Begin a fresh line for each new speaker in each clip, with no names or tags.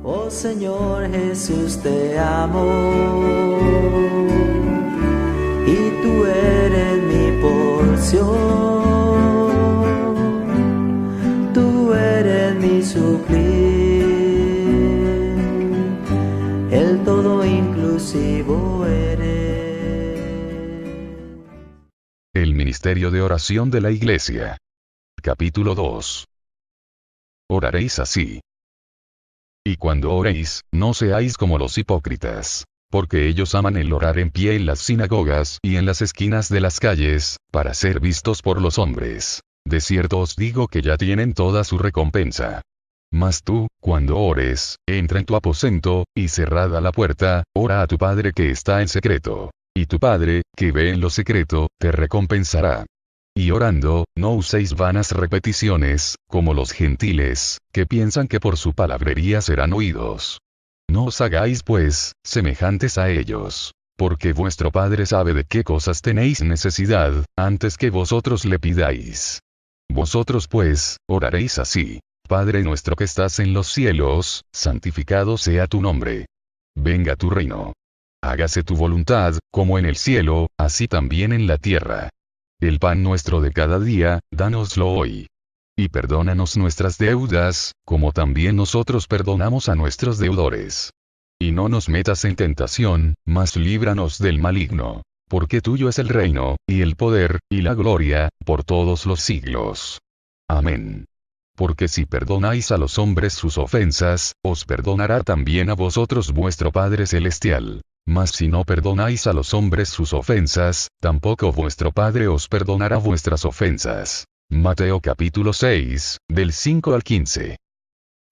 Oh Señor Jesús, te amo, y tú eres mi porción, tú eres mi suplir, el todo inclusivo eres.
El Ministerio de Oración de la Iglesia. Capítulo 2. Oraréis así. Y cuando oréis, no seáis como los hipócritas, porque ellos aman el orar en pie en las sinagogas y en las esquinas de las calles, para ser vistos por los hombres. De cierto os digo que ya tienen toda su recompensa. Mas tú, cuando ores, entra en tu aposento, y cerrada la puerta, ora a tu Padre que está en secreto. Y tu Padre, que ve en lo secreto, te recompensará. Y orando, no uséis vanas repeticiones, como los gentiles, que piensan que por su palabrería serán oídos. No os hagáis pues, semejantes a ellos. Porque vuestro Padre sabe de qué cosas tenéis necesidad, antes que vosotros le pidáis. Vosotros pues, oraréis así. Padre nuestro que estás en los cielos, santificado sea tu nombre. Venga tu reino. Hágase tu voluntad, como en el cielo, así también en la tierra. El pan nuestro de cada día, dánoslo hoy. Y perdónanos nuestras deudas, como también nosotros perdonamos a nuestros deudores. Y no nos metas en tentación, mas líbranos del maligno. Porque tuyo es el reino, y el poder, y la gloria, por todos los siglos. Amén. Porque si perdonáis a los hombres sus ofensas, os perdonará también a vosotros vuestro Padre Celestial. Mas si no perdonáis a los hombres sus ofensas, tampoco vuestro Padre os perdonará vuestras ofensas. Mateo capítulo 6, del 5 al 15.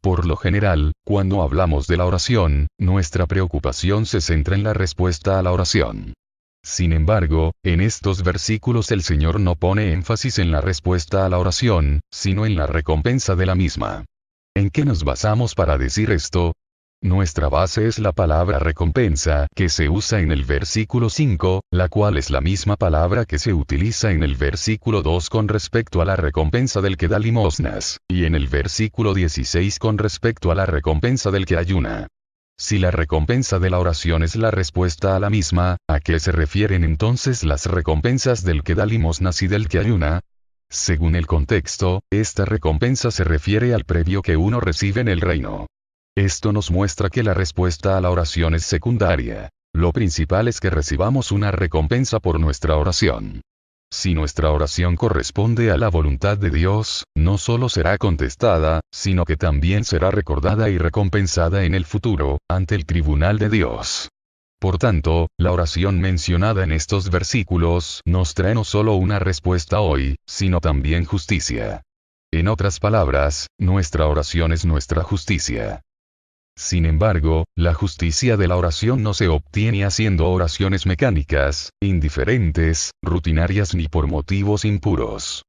Por lo general, cuando hablamos de la oración, nuestra preocupación se centra en la respuesta a la oración. Sin embargo, en estos versículos el Señor no pone énfasis en la respuesta a la oración, sino en la recompensa de la misma. ¿En qué nos basamos para decir esto? Nuestra base es la palabra recompensa, que se usa en el versículo 5, la cual es la misma palabra que se utiliza en el versículo 2 con respecto a la recompensa del que da limosnas, y en el versículo 16 con respecto a la recompensa del que ayuna. Si la recompensa de la oración es la respuesta a la misma, ¿a qué se refieren entonces las recompensas del que da limosnas y del que ayuna? Según el contexto, esta recompensa se refiere al premio que uno recibe en el reino. Esto nos muestra que la respuesta a la oración es secundaria. Lo principal es que recibamos una recompensa por nuestra oración. Si nuestra oración corresponde a la voluntad de Dios, no solo será contestada, sino que también será recordada y recompensada en el futuro, ante el tribunal de Dios. Por tanto, la oración mencionada en estos versículos nos trae no solo una respuesta hoy, sino también justicia. En otras palabras, nuestra oración es nuestra justicia. Sin embargo, la justicia de la oración no se obtiene haciendo oraciones mecánicas, indiferentes, rutinarias ni por motivos impuros.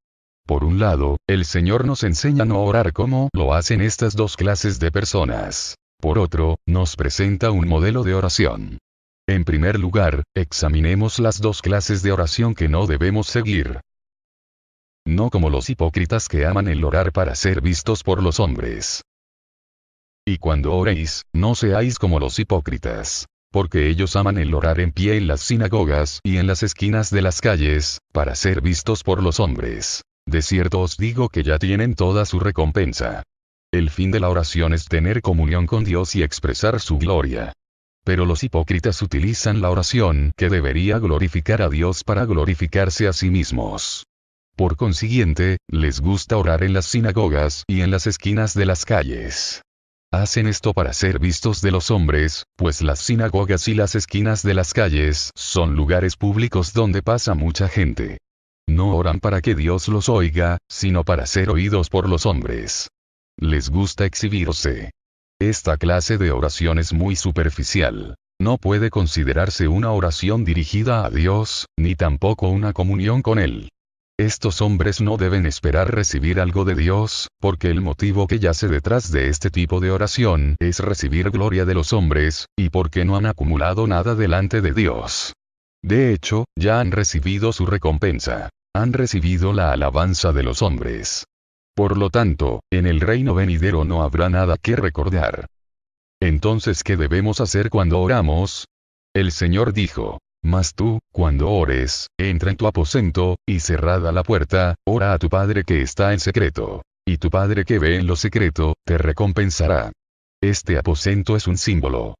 Por un lado, el Señor nos enseña a no orar como lo hacen estas dos clases de personas. Por otro, nos presenta un modelo de oración. En primer lugar, examinemos las dos clases de oración que no debemos seguir. No como los hipócritas que aman el orar para ser vistos por los hombres. Y cuando oréis, no seáis como los hipócritas, porque ellos aman el orar en pie en las sinagogas y en las esquinas de las calles, para ser vistos por los hombres. De cierto os digo que ya tienen toda su recompensa. El fin de la oración es tener comunión con Dios y expresar su gloria. Pero los hipócritas utilizan la oración que debería glorificar a Dios para glorificarse a sí mismos. Por consiguiente, les gusta orar en las sinagogas y en las esquinas de las calles. Hacen esto para ser vistos de los hombres, pues las sinagogas y las esquinas de las calles son lugares públicos donde pasa mucha gente. No oran para que Dios los oiga, sino para ser oídos por los hombres. Les gusta exhibirse. Esta clase de oración es muy superficial. No puede considerarse una oración dirigida a Dios, ni tampoco una comunión con Él. Estos hombres no deben esperar recibir algo de Dios, porque el motivo que yace detrás de este tipo de oración es recibir gloria de los hombres, y porque no han acumulado nada delante de Dios. De hecho, ya han recibido su recompensa. Han recibido la alabanza de los hombres. Por lo tanto, en el reino venidero no habrá nada que recordar. Entonces, ¿qué debemos hacer cuando oramos? El Señor dijo: Mas tú, cuando ores, entra en tu aposento, y cerrada la puerta, ora a tu Padre que está en secreto. Y tu Padre que ve en lo secreto, te recompensará. Este aposento es un símbolo.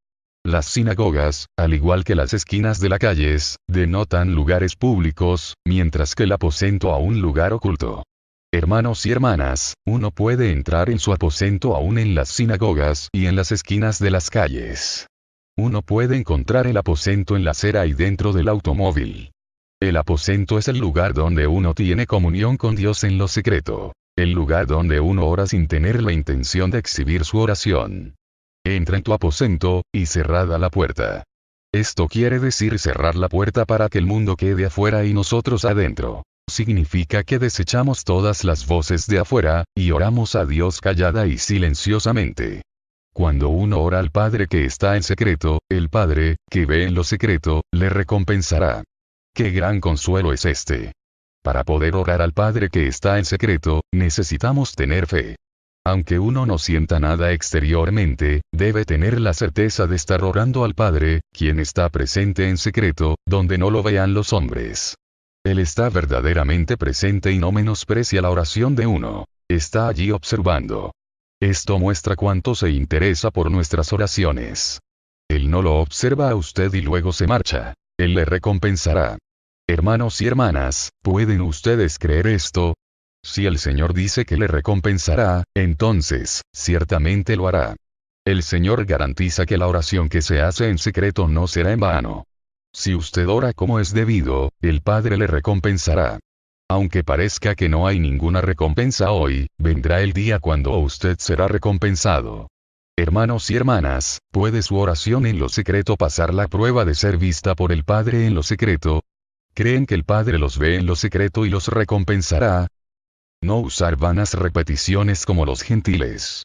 Las sinagogas, al igual que las esquinas de las calles, denotan lugares públicos, mientras que el aposento a un lugar oculto. Hermanos y hermanas, uno puede entrar en su aposento aún en las sinagogas y en las esquinas de las calles. Uno puede encontrar el aposento en la acera y dentro del automóvil. El aposento es el lugar donde uno tiene comunión con Dios en lo secreto. El lugar donde uno ora sin tener la intención de exhibir su oración. Entra en tu aposento, y cerrada la puerta. Esto quiere decir cerrar la puerta para que el mundo quede afuera y nosotros adentro. Significa que desechamos todas las voces de afuera, y oramos a Dios callada y silenciosamente. Cuando uno ora al Padre que está en secreto, el Padre, que ve en lo secreto, le recompensará. ¡Qué gran consuelo es este! Para poder orar al Padre que está en secreto, necesitamos tener fe. Aunque uno no sienta nada exteriormente, debe tener la certeza de estar orando al Padre, quien está presente en secreto, donde no lo vean los hombres. Él está verdaderamente presente y no menosprecia la oración de uno. Está allí observando. Esto muestra cuánto se interesa por nuestras oraciones. Él no lo observa a usted y luego se marcha. Él le recompensará. Hermanos y hermanas, ¿pueden ustedes creer esto? Si el Señor dice que le recompensará, entonces, ciertamente lo hará. El Señor garantiza que la oración que se hace en secreto no será en vano. Si usted ora como es debido, el Padre le recompensará. Aunque parezca que no hay ninguna recompensa hoy, vendrá el día cuando usted será recompensado. Hermanos y hermanas, ¿puede su oración en lo secreto pasar la prueba de ser vista por el Padre en lo secreto? ¿Creen que el Padre los ve en lo secreto y los recompensará? No usar vanas repeticiones como los gentiles.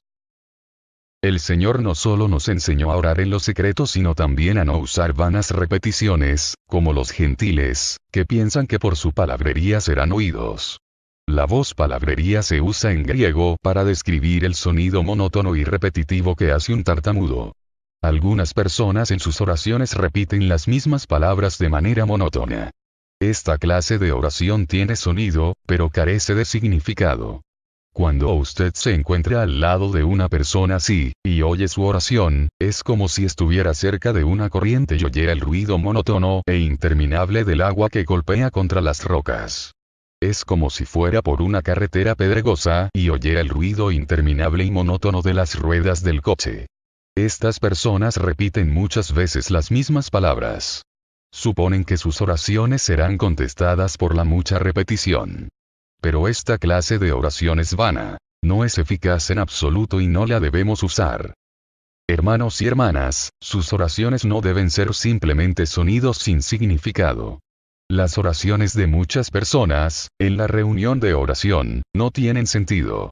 El Señor no solo nos enseñó a orar en lo secreto, sino también a no usar vanas repeticiones, como los gentiles, que piensan que por su palabrería serán oídos. La voz palabrería se usa en griego para describir el sonido monótono y repetitivo que hace un tartamudo. Algunas personas en sus oraciones repiten las mismas palabras de manera monótona. Esta clase de oración tiene sonido, pero carece de significado. Cuando usted se encuentra al lado de una persona así, y oye su oración, es como si estuviera cerca de una corriente y oyera el ruido monótono e interminable del agua que golpea contra las rocas. Es como si fuera por una carretera pedregosa y oyera el ruido interminable y monótono de las ruedas del coche. Estas personas repiten muchas veces las mismas palabras. Suponen que sus oraciones serán contestadas por la mucha repetición. Pero esta clase de oración es vana, no es eficaz en absoluto y no la debemos usar. Hermanos y hermanas, sus oraciones no deben ser simplemente sonidos sin significado. Las oraciones de muchas personas, en la reunión de oración, no tienen sentido.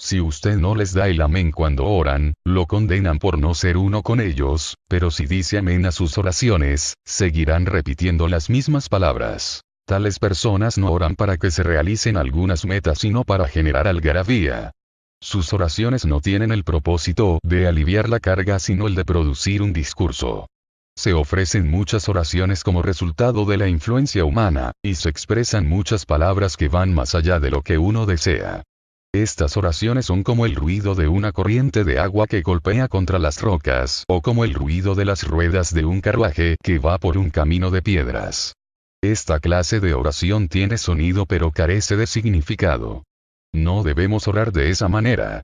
Si usted no les da el amén cuando oran, lo condenan por no ser uno con ellos, pero si dice amén a sus oraciones, seguirán repitiendo las mismas palabras. Tales personas no oran para que se realicen algunas metas sino para generar algarabía. Sus oraciones no tienen el propósito de aliviar la carga sino el de producir un discurso. Se ofrecen muchas oraciones como resultado de la influencia humana, y se expresan muchas palabras que van más allá de lo que uno desea. Estas oraciones son como el ruido de una corriente de agua que golpea contra las rocas, o como el ruido de las ruedas de un carruaje que va por un camino de piedras. Esta clase de oración tiene sonido pero carece de significado. No debemos orar de esa manera.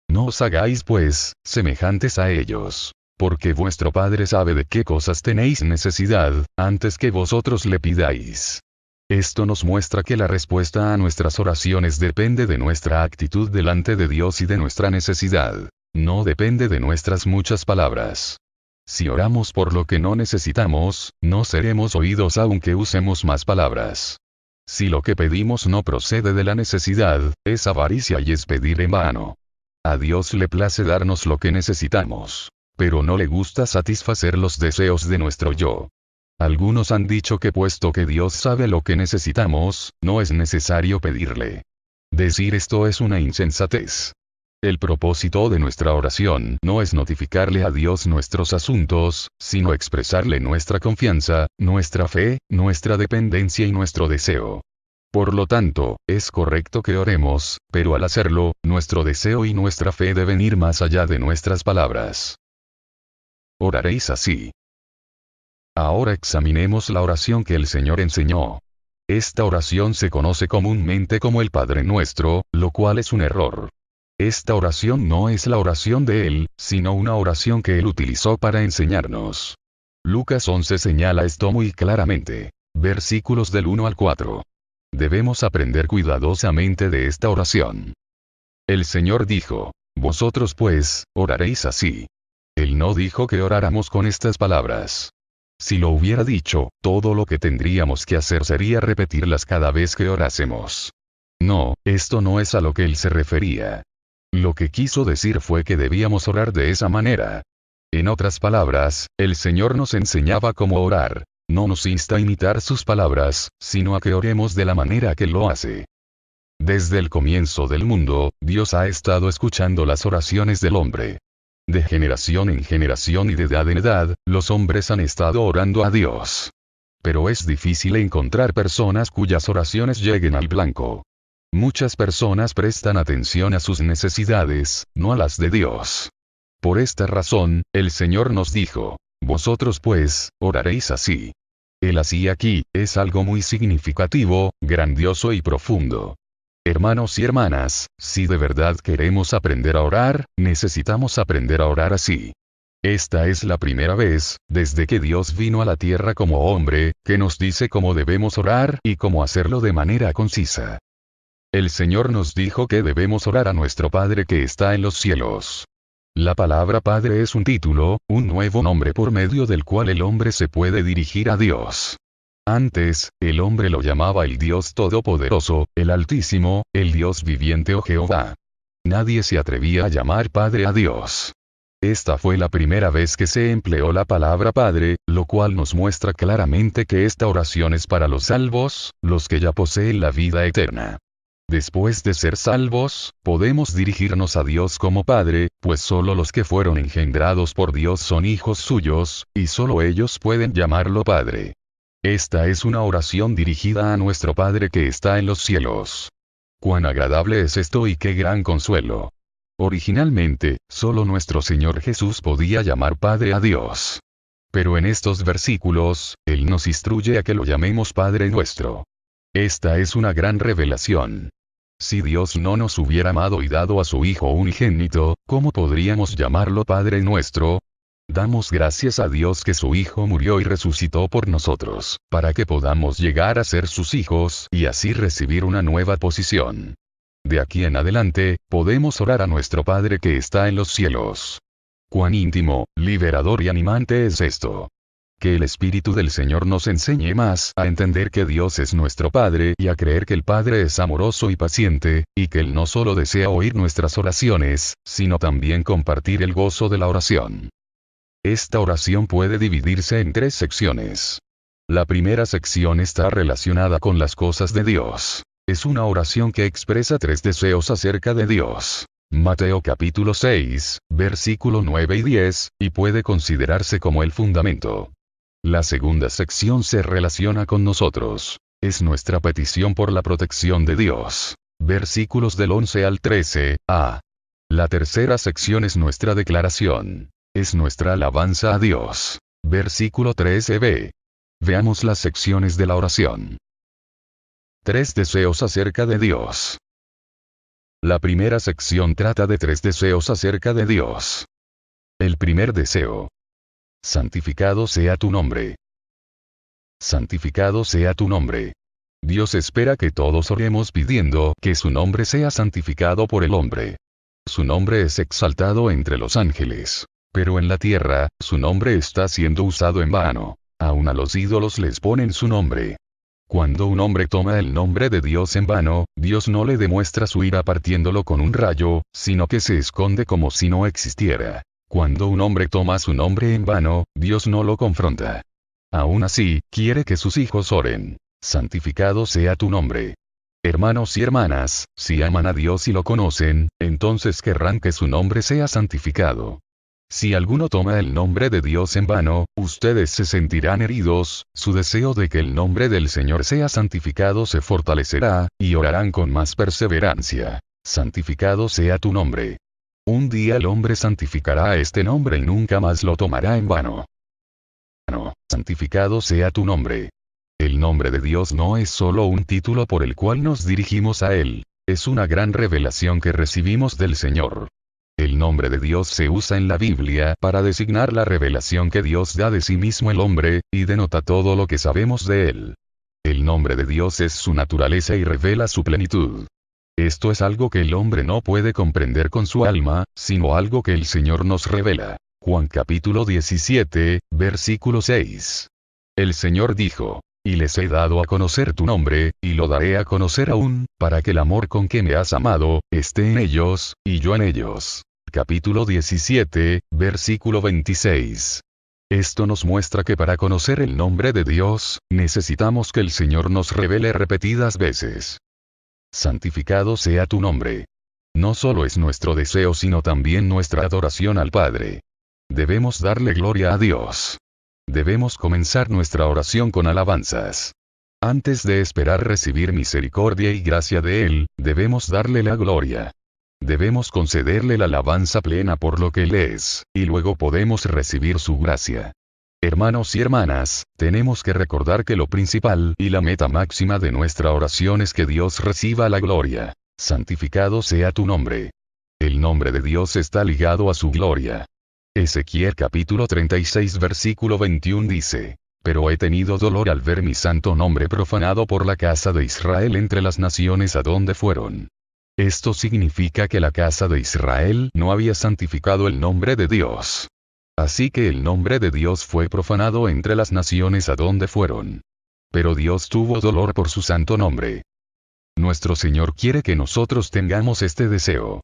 No os hagáis pues, semejantes a ellos. Porque vuestro Padre sabe de qué cosas tenéis necesidad, antes que vosotros le pidáis. Esto nos muestra que la respuesta a nuestras oraciones depende de nuestra actitud delante de Dios y de nuestra necesidad. No depende de nuestras muchas palabras. Si oramos por lo que no necesitamos, no seremos oídos aunque usemos más palabras. Si lo que pedimos no procede de la necesidad, es avaricia y es pedir en vano. A Dios le place darnos lo que necesitamos, pero no le gusta satisfacer los deseos de nuestro yo. Algunos han dicho que puesto que Dios sabe lo que necesitamos, no es necesario pedirle. Decir esto es una insensatez. El propósito de nuestra oración no es notificarle a Dios nuestros asuntos, sino expresarle nuestra confianza, nuestra fe, nuestra dependencia y nuestro deseo. Por lo tanto, es correcto que oremos, pero al hacerlo, nuestro deseo y nuestra fe deben ir más allá de nuestras palabras. Oraréis así. Ahora examinemos la oración que el Señor enseñó. Esta oración se conoce comúnmente como el Padre Nuestro, lo cual es un error. Esta oración no es la oración de Él, sino una oración que Él utilizó para enseñarnos. Lucas 11 señala esto muy claramente. Versículos del 1 al 4. Debemos aprender cuidadosamente de esta oración. El Señor dijo, vosotros pues, oraréis así. Él no dijo que oráramos con estas palabras. Si lo hubiera dicho, todo lo que tendríamos que hacer sería repetirlas cada vez que orásemos. No, esto no es a lo que Él se refería. Lo que quiso decir fue que debíamos orar de esa manera. En otras palabras, el Señor nos enseñaba cómo orar. No nos insta a imitar sus palabras, sino a que oremos de la manera que Él lo hace. Desde el comienzo del mundo, Dios ha estado escuchando las oraciones del hombre. De generación en generación y de edad en edad, los hombres han estado orando a Dios. Pero es difícil encontrar personas cuyas oraciones lleguen al blanco. Muchas personas prestan atención a sus necesidades, no a las de Dios. Por esta razón, el Señor nos dijo, vosotros pues, oraréis así. El así aquí, es algo muy significativo, grandioso y profundo. Hermanos y hermanas, si de verdad queremos aprender a orar, necesitamos aprender a orar así. Esta es la primera vez, desde que Dios vino a la tierra como hombre, que nos dice cómo debemos orar y cómo hacerlo de manera concisa. El Señor nos dijo que debemos orar a nuestro Padre que está en los cielos. La palabra Padre es un título, un nuevo nombre por medio del cual el hombre se puede dirigir a Dios. Antes, el hombre lo llamaba el Dios Todopoderoso, el Altísimo, el Dios viviente o Jehová. Nadie se atrevía a llamar Padre a Dios. Esta fue la primera vez que se empleó la palabra Padre, lo cual nos muestra claramente que esta oración es para los salvos, los que ya poseen la vida eterna. Después de ser salvos, podemos dirigirnos a Dios como Padre, pues solo los que fueron engendrados por Dios son hijos suyos, y solo ellos pueden llamarlo Padre. Esta es una oración dirigida a nuestro Padre que está en los cielos. Cuán agradable es esto y qué gran consuelo. Originalmente, solo nuestro Señor Jesús podía llamar Padre a Dios. Pero en estos versículos, Él nos instruye a que lo llamemos Padre nuestro. Esta es una gran revelación. Si Dios no nos hubiera amado y dado a su Hijo unigénito, ¿cómo podríamos llamarlo Padre nuestro? Damos gracias a Dios que su Hijo murió y resucitó por nosotros, para que podamos llegar a ser sus hijos y así recibir una nueva posición. De aquí en adelante, podemos orar a nuestro Padre que está en los cielos. Cuán íntimo, liberador y animante es esto. Que el Espíritu del Señor nos enseñe más a entender que Dios es nuestro Padre y a creer que el Padre es amoroso y paciente, y que Él no solo desea oír nuestras oraciones, sino también compartir el gozo de la oración. Esta oración puede dividirse en 3 secciones. La primera sección está relacionada con las cosas de Dios. Es una oración que expresa 3 deseos acerca de Dios. Mateo capítulo 6, versículo 9 y 10, y puede considerarse como el fundamento. La segunda sección se relaciona con nosotros. Es nuestra petición por la protección de Dios. Versículos del 11 al 13, a. La tercera sección es nuestra declaración. Es nuestra alabanza a Dios. Versículo 13b. Veamos las secciones de la oración. 3 deseos acerca de Dios. La primera sección trata de 3 deseos acerca de Dios. El primer deseo. Santificado sea tu nombre. Santificado sea tu nombre. Dios espera que todos oremos pidiendo que su nombre sea santificado por el hombre. Su nombre es exaltado entre los ángeles. Pero en la tierra, su nombre está siendo usado en vano. Aún a los ídolos les ponen su nombre. Cuando un hombre toma el nombre de Dios en vano, Dios no le demuestra su ira partiéndolo con un rayo, sino que se esconde como si no existiera. Cuando un hombre toma su nombre en vano, Dios no lo confronta. Aún así, quiere que sus hijos oren. Santificado sea tu nombre. Hermanos y hermanas, si aman a Dios y lo conocen, entonces querrán que su nombre sea santificado. Si alguno toma el nombre de Dios en vano, ustedes se sentirán heridos, su deseo de que el nombre del Señor sea santificado se fortalecerá, y orarán con más perseverancia. Santificado sea tu nombre. Un día el hombre santificará este nombre y nunca más lo tomará en vano. Santificado sea tu nombre. El nombre de Dios no es solo un título por el cual nos dirigimos a Él, es una gran revelación que recibimos del Señor. El nombre de Dios se usa en la Biblia para designar la revelación que Dios da de sí mismo al hombre, y denota todo lo que sabemos de Él. El nombre de Dios es su naturaleza y revela su plenitud. Esto es algo que el hombre no puede comprender con su alma, sino algo que el Señor nos revela. Juan capítulo 17, versículo 6. El Señor dijo: y les he dado a conocer tu nombre, y lo daré a conocer aún, para que el amor con que me has amado, esté en ellos, y yo en ellos. Capítulo 17, versículo 26. Esto nos muestra que para conocer el nombre de Dios, necesitamos que el Señor nos revele repetidas veces. Santificado sea tu nombre. No solo es nuestro deseo sino también nuestra adoración al Padre. Debemos darle gloria a Dios. Debemos comenzar nuestra oración con alabanzas. Antes de esperar recibir misericordia y gracia de Él, debemos darle la gloria. Debemos concederle la alabanza plena por lo que Él es, y luego podemos recibir su gracia. Hermanos y hermanas, tenemos que recordar que lo principal y la meta máxima de nuestra oración es que Dios reciba la gloria. Santificado sea tu nombre. El nombre de Dios está ligado a su gloria. Ezequiel capítulo 36 versículo 21 dice: pero he tenido dolor al ver mi santo nombre profanado por la casa de Israel entre las naciones a donde fueron. Esto significa que la casa de Israel no había santificado el nombre de Dios. Así que el nombre de Dios fue profanado entre las naciones a donde fueron. Pero Dios tuvo dolor por su santo nombre. Nuestro Señor quiere que nosotros tengamos este deseo.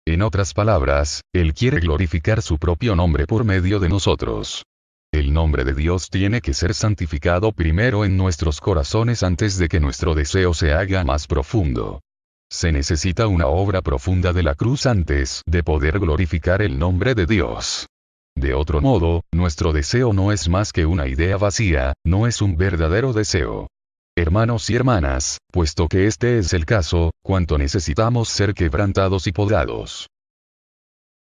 En otras palabras, Él quiere glorificar su propio nombre por medio de nosotros. El nombre de Dios tiene que ser santificado primero en nuestros corazones antes de que nuestro deseo se haga más profundo. Se necesita una obra profunda de la cruz antes de poder glorificar el nombre de Dios. De otro modo, nuestro deseo no es más que una idea vacía, no es un verdadero deseo. Hermanos y hermanas, puesto que este es el caso, cuánto necesitamos ser quebrantados y podados.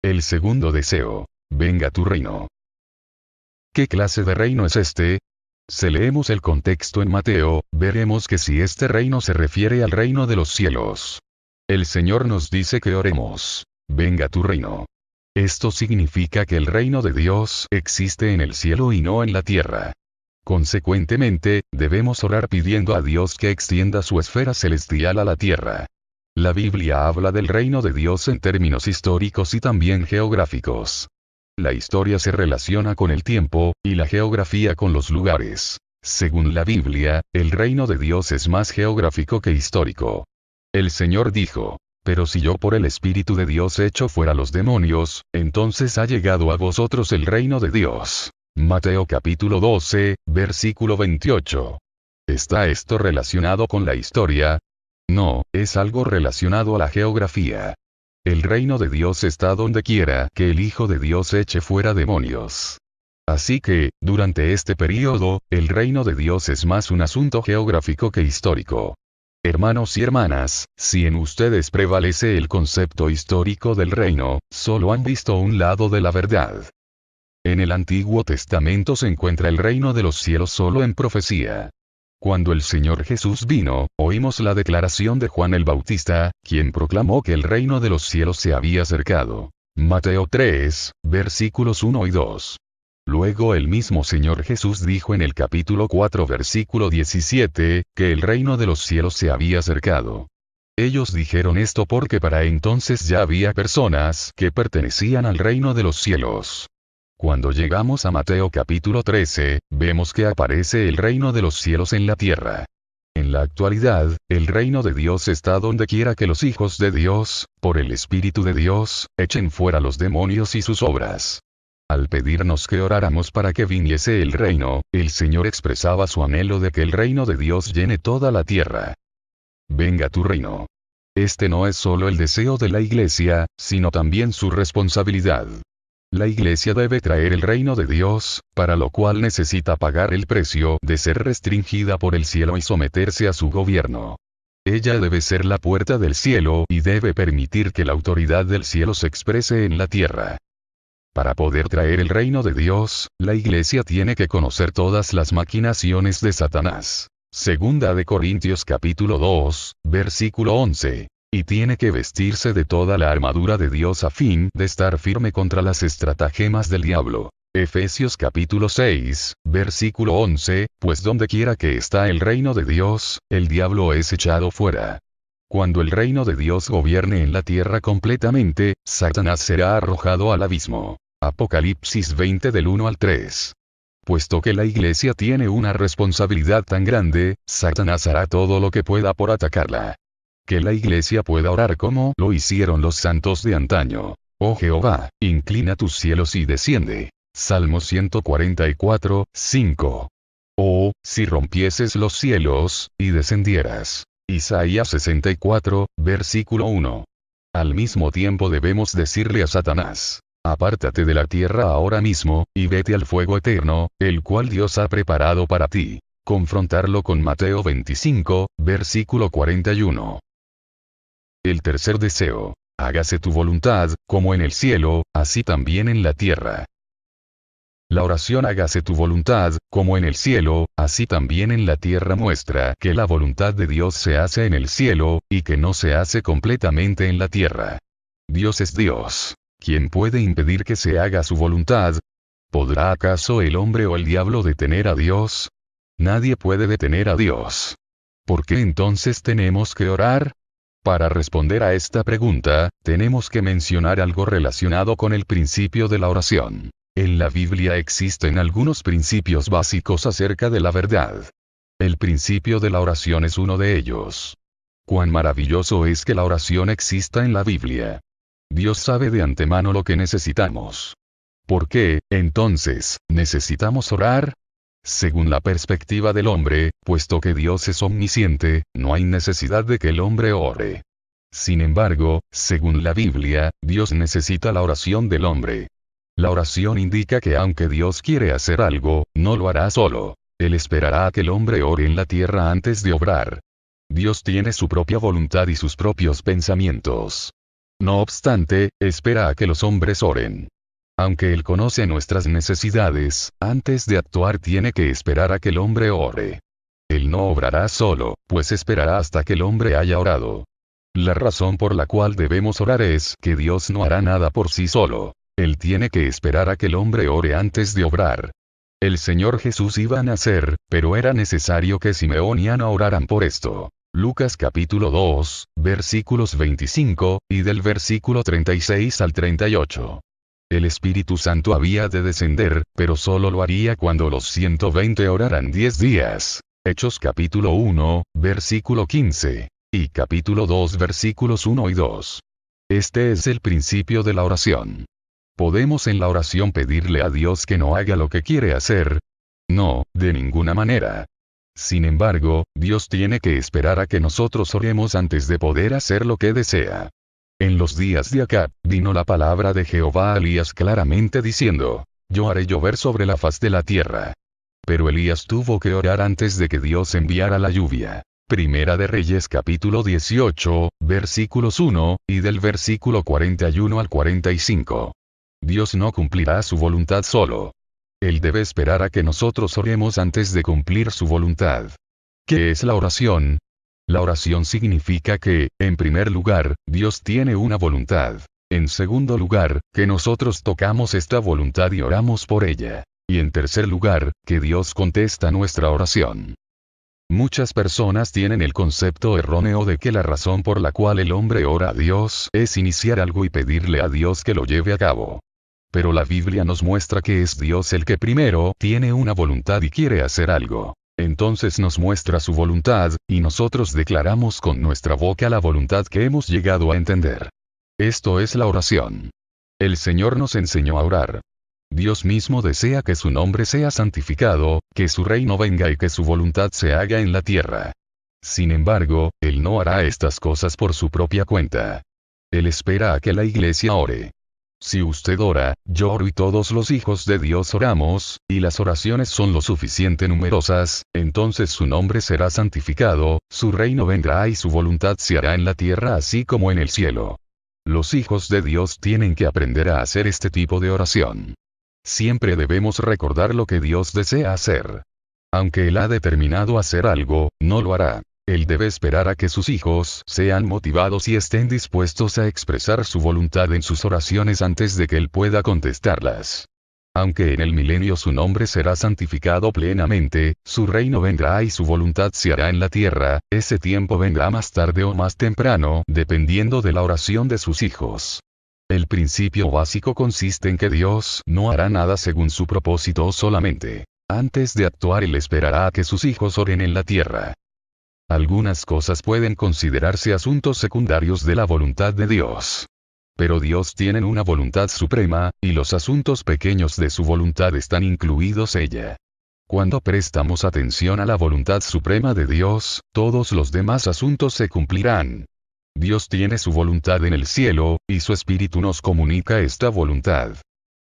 El segundo deseo: venga tu reino. ¿Qué clase de reino es este? Si leemos el contexto en Mateo, veremos que si este reino se refiere al reino de los cielos. El Señor nos dice que oremos: venga tu reino. Esto significa que el reino de Dios existe en el cielo y no en la tierra. Consecuentemente, debemos orar pidiendo a Dios que extienda su esfera celestial a la tierra. La Biblia habla del reino de Dios en términos históricos y también geográficos. La historia se relaciona con el tiempo, y la geografía con los lugares. Según la Biblia, el reino de Dios es más geográfico que histórico. El Señor dijo: pero si yo por el Espíritu de Dios echo fuera los demonios, entonces ha llegado a vosotros el reino de Dios. Mateo capítulo 12, versículo 28. ¿Está esto relacionado con la historia? No, es algo relacionado a la geografía. El reino de Dios está donde quiera que el Hijo de Dios eche fuera demonios. Así que, durante este período, el reino de Dios es más un asunto geográfico que histórico. Hermanos y hermanas, si en ustedes prevalece el concepto histórico del reino, solo han visto un lado de la verdad. En el Antiguo Testamento se encuentra el reino de los cielos solo en profecía. Cuando el Señor Jesús vino, oímos la declaración de Juan el Bautista, quien proclamó que el reino de los cielos se había acercado. Mateo 3, versículos 1 y 2. Luego el mismo Señor Jesús dijo en el capítulo 4 versículo 17, que el reino de los cielos se había acercado. Ellos dijeron esto porque para entonces ya había personas que pertenecían al reino de los cielos. Cuando llegamos a Mateo capítulo 13, vemos que aparece el reino de los cielos en la tierra. En la actualidad, el reino de Dios está donde quiera que los hijos de Dios, por el Espíritu de Dios, echen fuera los demonios y sus obras. Al pedirnos que oráramos para que viniese el reino, el Señor expresaba su anhelo de que el reino de Dios llene toda la tierra. venga tu reino. Este no es solo el deseo de la Iglesia, sino también su responsabilidad. La Iglesia debe traer el reino de Dios, para lo cual necesita pagar el precio de ser restringida por el cielo y someterse a su gobierno. Ella debe ser la puerta del cielo y debe permitir que la autoridad del cielo se exprese en la tierra. Para poder traer el reino de Dios, la Iglesia tiene que conocer todas las maquinaciones de Satanás. Segunda de Corintios capítulo 2, versículo 11. Y tiene que vestirse de toda la armadura de Dios a fin de estar firme contra las estratagemas del diablo. Efesios capítulo 6, versículo 11, pues donde quiera que está el reino de Dios, el diablo es echado fuera. Cuando el reino de Dios gobierne en la tierra completamente, Satanás será arrojado al abismo. Apocalipsis 20 del 1 al 3. Puesto que la Iglesia tiene una responsabilidad tan grande, Satanás hará todo lo que pueda por atacarla. Que la Iglesia pueda orar como lo hicieron los santos de antaño. Oh Jehová, inclina tus cielos y desciende. Salmo 144, 5. Oh, si rompieses los cielos, y descendieras. Isaías 64, versículo 1. Al mismo tiempo debemos decirle a Satanás: apártate de la tierra ahora mismo, y vete al fuego eterno, el cual Dios ha preparado para ti. Confrontarlo con Mateo 25, versículo 41. El tercer deseo: hágase tu voluntad, como en el cielo, así también en la tierra. La oración hágase tu voluntad, como en el cielo, así también en la tierra muestra que la voluntad de Dios se hace en el cielo, y que no se hace completamente en la tierra. Dios es Dios. ¿Quién puede impedir que se haga su voluntad? ¿Podrá acaso el hombre o el diablo detener a Dios? Nadie puede detener a Dios. ¿Por qué entonces tenemos que orar? Para responder a esta pregunta, tenemos que mencionar algo relacionado con el principio de la oración. En la Biblia existen algunos principios básicos acerca de la verdad. El principio de la oración es uno de ellos. Cuán maravilloso es que la oración exista en la Biblia. Dios sabe de antemano lo que necesitamos. ¿Por qué, entonces, necesitamos orar? Según la perspectiva del hombre, puesto que Dios es omnisciente, no hay necesidad de que el hombre ore. Sin embargo, según la Biblia, Dios necesita la oración del hombre. La oración indica que aunque Dios quiere hacer algo, no lo hará solo. Él esperará a que el hombre ore en la tierra antes de obrar. Dios tiene su propia voluntad y sus propios pensamientos. No obstante, espera a que los hombres oren. Aunque Él conoce nuestras necesidades, antes de actuar tiene que esperar a que el hombre ore. Él no obrará solo, pues esperará hasta que el hombre haya orado. La razón por la cual debemos orar es que Dios no hará nada por sí solo. Él tiene que esperar a que el hombre ore antes de obrar. El Señor Jesús iba a nacer, pero era necesario que Simeón y Ana oraran por esto. Lucas capítulo 2, versículos 25, y del versículo 36 al 38. El Espíritu Santo había de descender, pero solo lo haría cuando los 120 oraran 10 días. Hechos capítulo 1, versículo 15. Y capítulo 2 versículos 1 y 2. Este es el principio de la oración. ¿Podemos en la oración pedirle a Dios que no haga lo que quiere hacer? No, de ninguna manera. Sin embargo, Dios tiene que esperar a que nosotros oremos antes de poder hacer lo que desea. En los días de Acab, vino la palabra de Jehová a Elías claramente diciendo: yo haré llover sobre la faz de la tierra. Pero Elías tuvo que orar antes de que Dios enviara la lluvia. Primera de Reyes capítulo 18, versículos 1, y del versículo 41 al 45. Dios no cumplirá su voluntad solo. Él debe esperar a que nosotros oremos antes de cumplir su voluntad. ¿Qué es la oración? La oración significa que, en primer lugar, Dios tiene una voluntad. En segundo lugar, que nosotros tocamos esta voluntad y oramos por ella. Y en tercer lugar, que Dios contesta nuestra oración. Muchas personas tienen el concepto erróneo de que la razón por la cual el hombre ora a Dios es iniciar algo y pedirle a Dios que lo lleve a cabo. Pero la Biblia nos muestra que es Dios el que primero tiene una voluntad y quiere hacer algo. Entonces nos muestra su voluntad, y nosotros declaramos con nuestra boca la voluntad que hemos llegado a entender. Esto es la oración. El Señor nos enseñó a orar. Dios mismo desea que su nombre sea santificado, que su reino venga y que su voluntad se haga en la tierra. Sin embargo, Él no hará estas cosas por su propia cuenta. Él espera a que la iglesia ore. Si usted ora, yo oro y todos los hijos de Dios oramos, y las oraciones son lo suficiente numerosas, entonces su nombre será santificado, su reino vendrá y su voluntad se hará en la tierra así como en el cielo. Los hijos de Dios tienen que aprender a hacer este tipo de oración. Siempre debemos recordar lo que Dios desea hacer. Aunque Él ha determinado hacer algo, no lo hará. Él debe esperar a que sus hijos sean motivados y estén dispuestos a expresar su voluntad en sus oraciones antes de que Él pueda contestarlas. Aunque en el milenio su nombre será santificado plenamente, su reino vendrá y su voluntad se hará en la tierra, ese tiempo vendrá más tarde o más temprano, dependiendo de la oración de sus hijos. El principio básico consiste en que Dios no hará nada según su propósito solamente. Antes de actuar Él esperará a que sus hijos oren en la tierra. Algunas cosas pueden considerarse asuntos secundarios de la voluntad de Dios. Pero Dios tiene una voluntad suprema, y los asuntos pequeños de su voluntad están incluidos ella. Cuando prestamos atención a la voluntad suprema de Dios, todos los demás asuntos se cumplirán. Dios tiene su voluntad en el cielo, y su Espíritu nos comunica esta voluntad.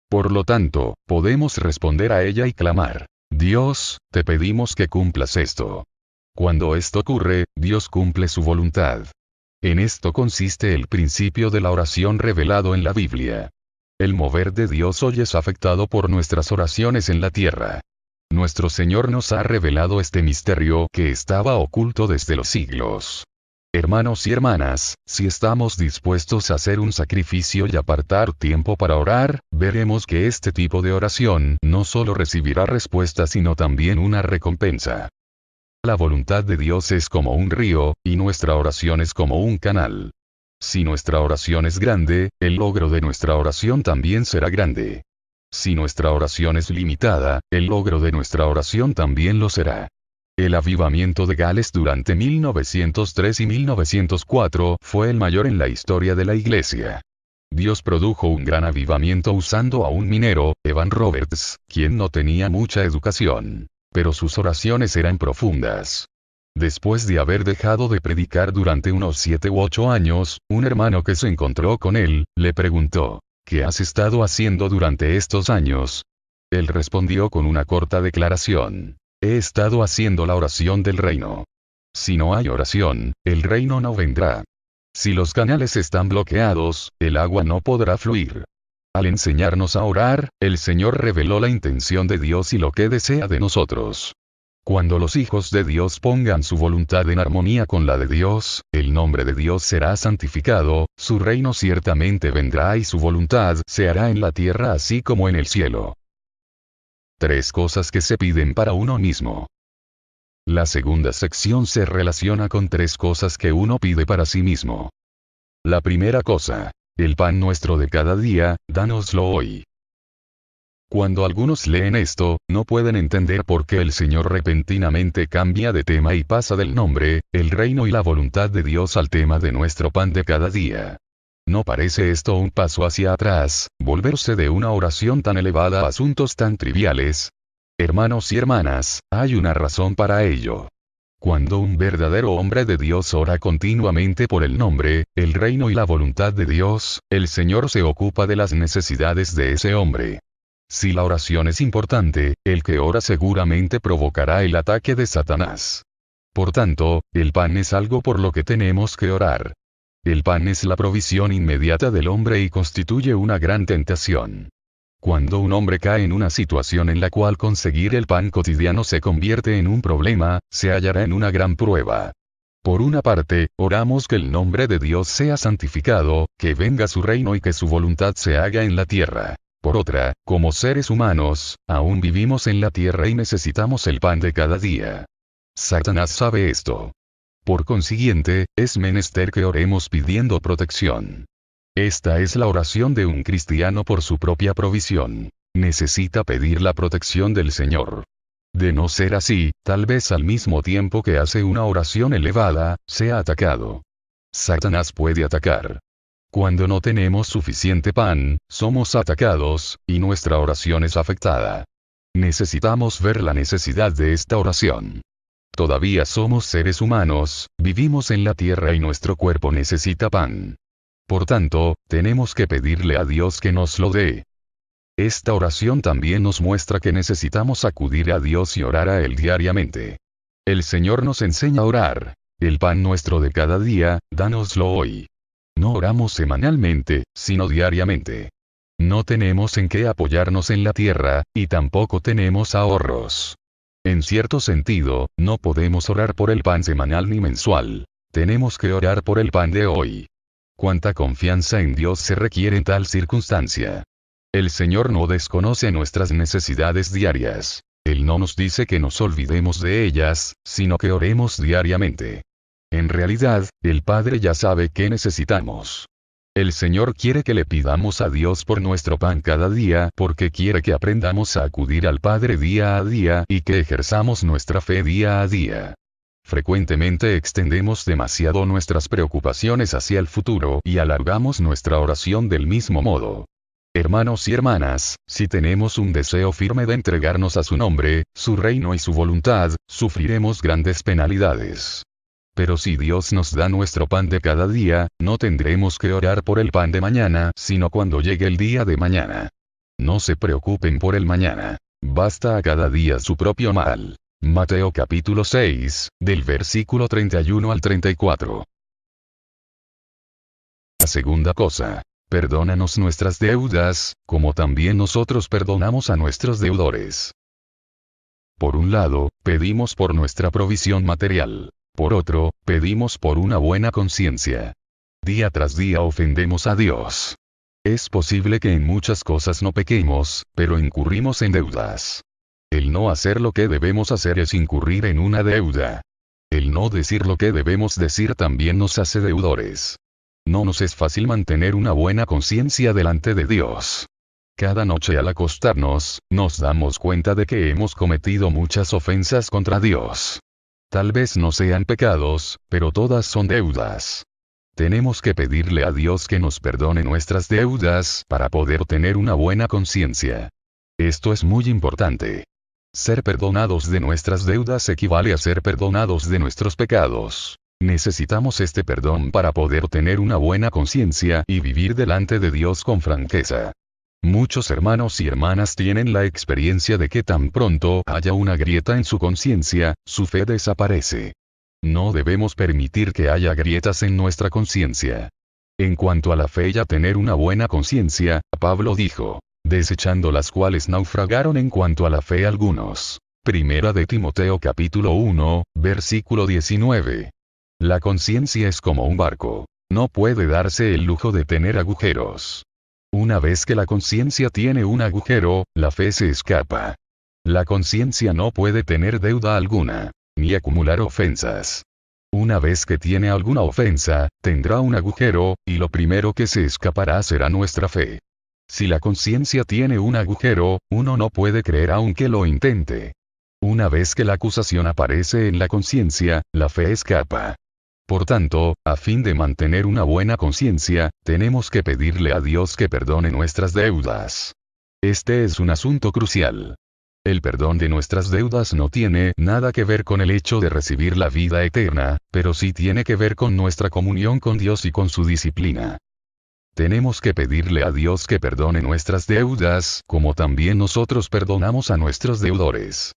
Por lo tanto, podemos responder a ella y clamar: Dios, te pedimos que cumplas esto. Cuando esto ocurre, Dios cumple su voluntad. En esto consiste el principio de la oración revelado en la Biblia. El mover de Dios hoy es afectado por nuestras oraciones en la tierra. Nuestro Señor nos ha revelado este misterio que estaba oculto desde los siglos. Hermanos y hermanas, si estamos dispuestos a hacer un sacrificio y apartar tiempo para orar, veremos que este tipo de oración no solo recibirá respuesta sino también una recompensa. La voluntad de Dios es como un río, y nuestra oración es como un canal. Si nuestra oración es grande, el logro de nuestra oración también será grande. Si nuestra oración es limitada, el logro de nuestra oración también lo será. El avivamiento de Gales durante 1903 y 1904 fue el mayor en la historia de la Iglesia. Dios produjo un gran avivamiento usando a un minero, Evan Roberts, quien no tenía mucha educación. Pero sus oraciones eran profundas. Después de haber dejado de predicar durante unos 7 u 8 años, un hermano que se encontró con él, le preguntó: ¿qué has estado haciendo durante estos años? Él respondió con una corta declaración: he estado haciendo la oración del reino. Si no hay oración, el reino no vendrá. Si los canales están bloqueados, el agua no podrá fluir. Al enseñarnos a orar, el Señor reveló la intención de Dios y lo que desea de nosotros. Cuando los hijos de Dios pongan su voluntad en armonía con la de Dios, el nombre de Dios será santificado, su reino ciertamente vendrá y su voluntad se hará en la tierra así como en el cielo. 3 cosas que se piden para uno mismo. La segunda sección se relaciona con 3 cosas que uno pide para sí mismo. La primera cosa: el pan nuestro de cada día, dánoslo hoy. Cuando algunos leen esto, no pueden entender por qué el Señor repentinamente cambia de tema y pasa del nombre, el reino y la voluntad de Dios al tema de nuestro pan de cada día. ¿No parece esto un paso hacia atrás, volverse de una oración tan elevada a asuntos tan triviales? Hermanos y hermanas, hay una razón para ello. Cuando un verdadero hombre de Dios ora continuamente por el nombre, el reino y la voluntad de Dios, el Señor se ocupa de las necesidades de ese hombre. Si la oración es importante, el que ora seguramente provocará el ataque de Satanás. Por tanto, el pan es algo por lo que tenemos que orar. El pan es la provisión inmediata del hombre y constituye una gran tentación. Cuando un hombre cae en una situación en la cual conseguir el pan cotidiano se convierte en un problema, se hallará en una gran prueba. Por una parte, oramos que el nombre de Dios sea santificado, que venga su reino y que su voluntad se haga en la tierra. Por otra, como seres humanos, aún vivimos en la tierra y necesitamos el pan de cada día. Satanás sabe esto. Por consiguiente, es menester que oremos pidiendo protección. Esta es la oración de un cristiano por su propia provisión. Necesita pedir la protección del Señor. De no ser así, tal vez al mismo tiempo que hace una oración elevada, sea atacado. Satanás puede atacar. Cuando no tenemos suficiente pan, somos atacados, y nuestra oración es afectada. Necesitamos ver la necesidad de esta oración. Todavía somos seres humanos, vivimos en la tierra y nuestro cuerpo necesita pan. Por tanto, tenemos que pedirle a Dios que nos lo dé. Esta oración también nos muestra que necesitamos acudir a Dios y orar a Él diariamente. El Señor nos enseña a orar. El pan nuestro de cada día, dánoslo hoy. No oramos semanalmente, sino diariamente. No tenemos en qué apoyarnos en la tierra, y tampoco tenemos ahorros. En cierto sentido, no podemos orar por el pan semanal ni mensual. Tenemos que orar por el pan de hoy. Cuánta confianza en Dios se requiere en tal circunstancia. El Señor no desconoce nuestras necesidades diarias. Él no nos dice que nos olvidemos de ellas, sino que oremos diariamente. En realidad, el Padre ya sabe qué necesitamos. El Señor quiere que le pidamos a Dios por nuestro pan cada día porque quiere que aprendamos a acudir al Padre día a día y que ejerzamos nuestra fe día a día. Frecuentemente extendemos demasiado nuestras preocupaciones hacia el futuro y alargamos nuestra oración del mismo modo. Hermanos y hermanas, si tenemos un deseo firme de entregarnos a su nombre, su reino y su voluntad, sufriremos grandes penalidades. Pero si Dios nos da nuestro pan de cada día, no tendremos que orar por el pan de mañana, sino cuando llegue el día de mañana. No se preocupen por el mañana. Basta a cada día su propio mal. Mateo capítulo 6, del versículo 31 al 34. La segunda cosa. Perdónanos nuestras deudas, como también nosotros perdonamos a nuestros deudores. Por un lado, pedimos por nuestra provisión material. Por otro, pedimos por una buena conciencia. Día tras día ofendemos a Dios. Es posible que en muchas cosas no pequemos, pero incurrimos en deudas. El no hacer lo que debemos hacer es incurrir en una deuda. El no decir lo que debemos decir también nos hace deudores. No nos es fácil mantener una buena conciencia delante de Dios. Cada noche al acostarnos, nos damos cuenta de que hemos cometido muchas ofensas contra Dios. Tal vez no sean pecados, pero todas son deudas. Tenemos que pedirle a Dios que nos perdone nuestras deudas para poder tener una buena conciencia. Esto es muy importante. Ser perdonados de nuestras deudas equivale a ser perdonados de nuestros pecados. Necesitamos este perdón para poder tener una buena conciencia y vivir delante de Dios con franqueza. Muchos hermanos y hermanas tienen la experiencia de que tan pronto haya una grieta en su conciencia, su fe desaparece. No debemos permitir que haya grietas en nuestra conciencia. En cuanto a la fe y a tener una buena conciencia, Pablo dijo, desechando las cuales naufragaron en cuanto a la fe algunos. Primera de Timoteo capítulo 1, versículo 19. La conciencia es como un barco. No puede darse el lujo de tener agujeros. Una vez que la conciencia tiene un agujero, la fe se escapa. La conciencia no puede tener deuda alguna, ni acumular ofensas. Una vez que tiene alguna ofensa, tendrá un agujero, y lo primero que se escapará será nuestra fe. Si la conciencia tiene un agujero, uno no puede creer aunque lo intente. Una vez que la acusación aparece en la conciencia, la fe escapa. Por tanto, a fin de mantener una buena conciencia, tenemos que pedirle a Dios que perdone nuestras deudas. Este es un asunto crucial. El perdón de nuestras deudas no tiene nada que ver con el hecho de recibir la vida eterna, pero sí tiene que ver con nuestra comunión con Dios y con su disciplina. Tenemos que pedirle a Dios que perdone nuestras deudas, como también nosotros perdonamos a nuestros deudores.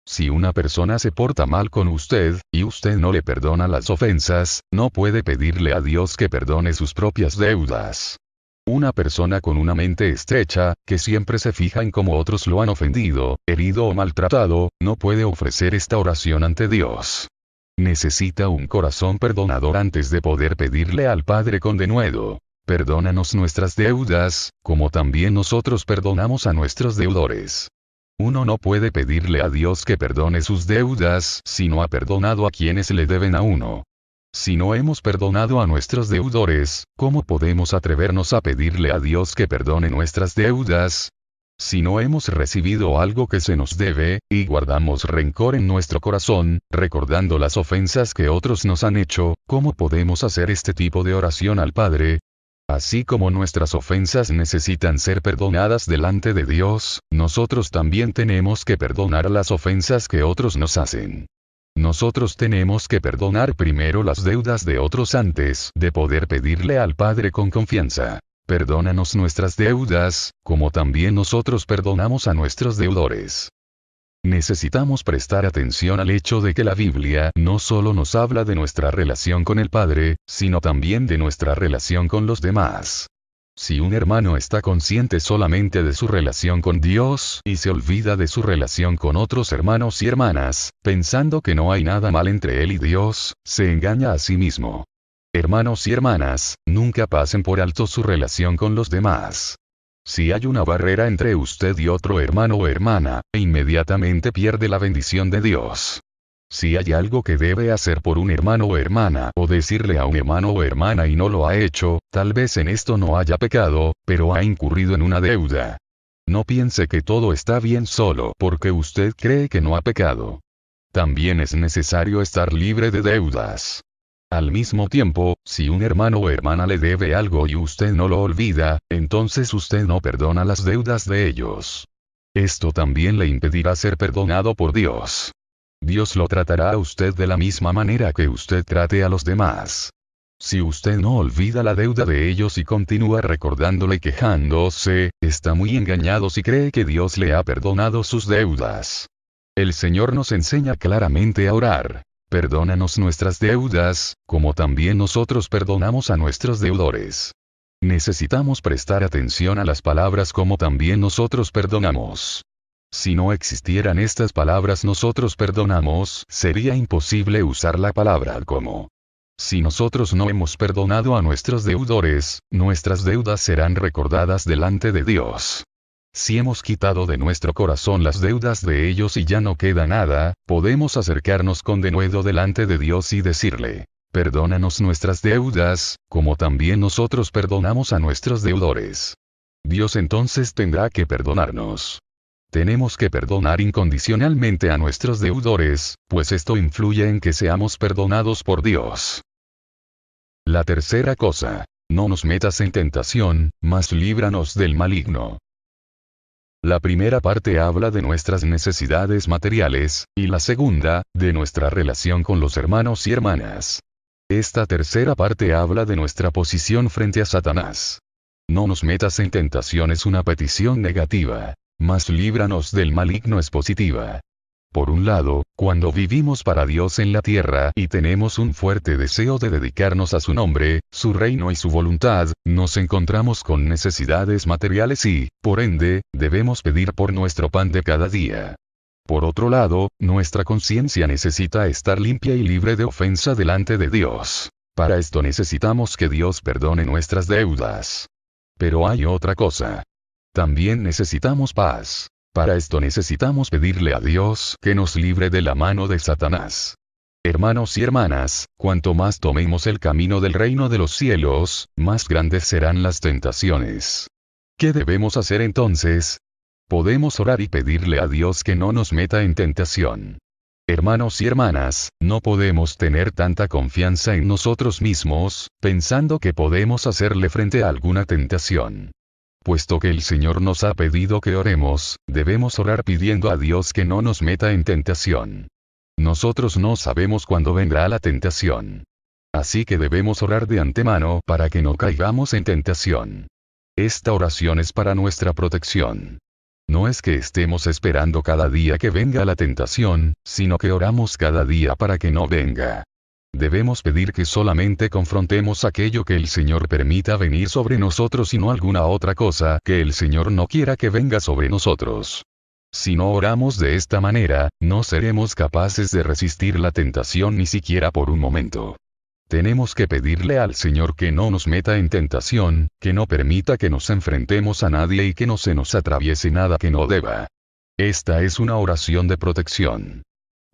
Si una persona se porta mal con usted, y usted no le perdona las ofensas, no puede pedirle a Dios que perdone sus propias deudas. Una persona con una mente estrecha, que siempre se fija en cómo otros lo han ofendido, herido o maltratado, no puede ofrecer esta oración ante Dios. Necesita un corazón perdonador antes de poder pedirle al Padre con denuedo: perdónanos nuestras deudas, como también nosotros perdonamos a nuestros deudores. Uno no puede pedirle a Dios que perdone sus deudas si no ha perdonado a quienes le deben a uno. Si no hemos perdonado a nuestros deudores, ¿cómo podemos atrevernos a pedirle a Dios que perdone nuestras deudas? Si no hemos recibido algo que se nos debe, y guardamos rencor en nuestro corazón, recordando las ofensas que otros nos han hecho, ¿cómo podemos hacer este tipo de oración al Padre? Así como nuestras ofensas necesitan ser perdonadas delante de Dios, nosotros también tenemos que perdonar las ofensas que otros nos hacen. Nosotros tenemos que perdonar primero las deudas de otros antes de poder pedirle al Padre con confianza: perdónanos nuestras deudas, como también nosotros perdonamos a nuestros deudores. Necesitamos prestar atención al hecho de que la Biblia no solo nos habla de nuestra relación con el Padre, sino también de nuestra relación con los demás. Si un hermano está consciente solamente de su relación con Dios y se olvida de su relación con otros hermanos y hermanas, pensando que no hay nada mal entre él y Dios, se engaña a sí mismo. Hermanos y hermanas, nunca pasen por alto su relación con los demás. Si hay una barrera entre usted y otro hermano o hermana, inmediatamente pierde la bendición de Dios. Si hay algo que debe hacer por un hermano o hermana, o decirle a un hermano o hermana y no lo ha hecho, tal vez en esto no haya pecado, pero ha incurrido en una deuda. No piense que todo está bien solo porque usted cree que no ha pecado. También es necesario estar libre de deudas. Al mismo tiempo, si un hermano o hermana le debe algo y usted no lo olvida, entonces usted no perdona las deudas de ellos. Esto también le impedirá ser perdonado por Dios. Dios lo tratará a usted de la misma manera que usted trate a los demás. Si usted no olvida la deuda de ellos y continúa recordándole y quejándose, está muy engañado si cree que Dios le ha perdonado sus deudas. El Señor nos enseña claramente a orar: perdónanos nuestras deudas, como también nosotros perdonamos a nuestros deudores. Necesitamos prestar atención a las palabras como también nosotros perdonamos. Si no existieran estas palabras nosotros perdonamos, sería imposible usar la palabra como. Si nosotros no hemos perdonado a nuestros deudores, nuestras deudas serán recordadas delante de Dios. Si hemos quitado de nuestro corazón las deudas de ellos y ya no queda nada, podemos acercarnos con denuedo delante de Dios y decirle: perdónanos nuestras deudas, como también nosotros perdonamos a nuestros deudores. Dios entonces tendrá que perdonarnos. Tenemos que perdonar incondicionalmente a nuestros deudores, pues esto influye en que seamos perdonados por Dios. La tercera cosa: no nos metas en tentación, mas líbranos del maligno. La primera parte habla de nuestras necesidades materiales, y la segunda, de nuestra relación con los hermanos y hermanas. Esta tercera parte habla de nuestra posición frente a Satanás. No nos metas en tentación es una petición negativa. Mas líbranos del maligno es positiva. Por un lado, cuando vivimos para Dios en la tierra y tenemos un fuerte deseo de dedicarnos a su nombre, su reino y su voluntad, nos encontramos con necesidades materiales y, por ende, debemos pedir por nuestro pan de cada día. Por otro lado, nuestra conciencia necesita estar limpia y libre de ofensa delante de Dios. Para esto necesitamos que Dios perdone nuestras deudas. Pero hay otra cosa. También necesitamos paz. Para esto necesitamos pedirle a Dios que nos libre de la mano de Satanás. Hermanos y hermanas, cuanto más tomemos el camino del reino de los cielos, más grandes serán las tentaciones. ¿Qué debemos hacer entonces? Podemos orar y pedirle a Dios que no nos meta en tentación. Hermanos y hermanas, no podemos tener tanta confianza en nosotros mismos, pensando que podemos hacerle frente a alguna tentación. Puesto que el Señor nos ha pedido que oremos, debemos orar pidiendo a Dios que no nos meta en tentación. Nosotros no sabemos cuándo vendrá la tentación. Así que debemos orar de antemano para que no caigamos en tentación. Esta oración es para nuestra protección. No es que estemos esperando cada día que venga la tentación, sino que oramos cada día para que no venga. Debemos pedir que solamente confrontemos aquello que el Señor permita venir sobre nosotros y no alguna otra cosa que el Señor no quiera que venga sobre nosotros. Si no oramos de esta manera, no seremos capaces de resistir la tentación ni siquiera por un momento. Tenemos que pedirle al Señor que no nos meta en tentación, que no permita que nos enfrentemos a nadie y que no se nos atraviese nada que no deba. Esta es una oración de protección.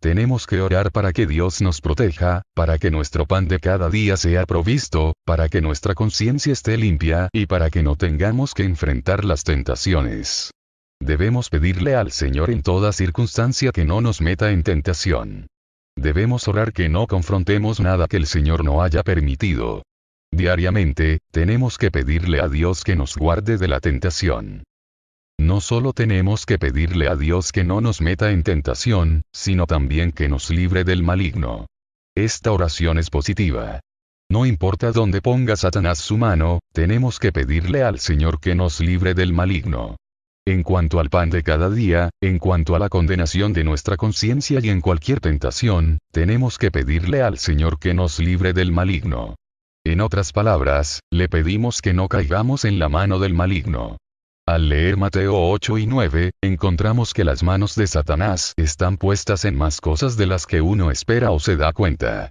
Tenemos que orar para que Dios nos proteja, para que nuestro pan de cada día sea provisto, para que nuestra conciencia esté limpia y para que no tengamos que enfrentar las tentaciones. Debemos pedirle al Señor en toda circunstancia que no nos meta en tentación. Debemos orar que no confrontemos nada que el Señor no haya permitido. Diariamente, tenemos que pedirle a Dios que nos guarde de la tentación. No solo tenemos que pedirle a Dios que no nos meta en tentación, sino también que nos libre del maligno. Esta oración es positiva. No importa dónde ponga Satanás su mano, tenemos que pedirle al Señor que nos libre del maligno. En cuanto al pan de cada día, en cuanto a la condenación de nuestra conciencia y en cualquier tentación, tenemos que pedirle al Señor que nos libre del maligno. En otras palabras, le pedimos que no caigamos en la mano del maligno. Al leer Mateo 8 y 9, encontramos que las manos de Satanás están puestas en más cosas de las que uno espera o se da cuenta.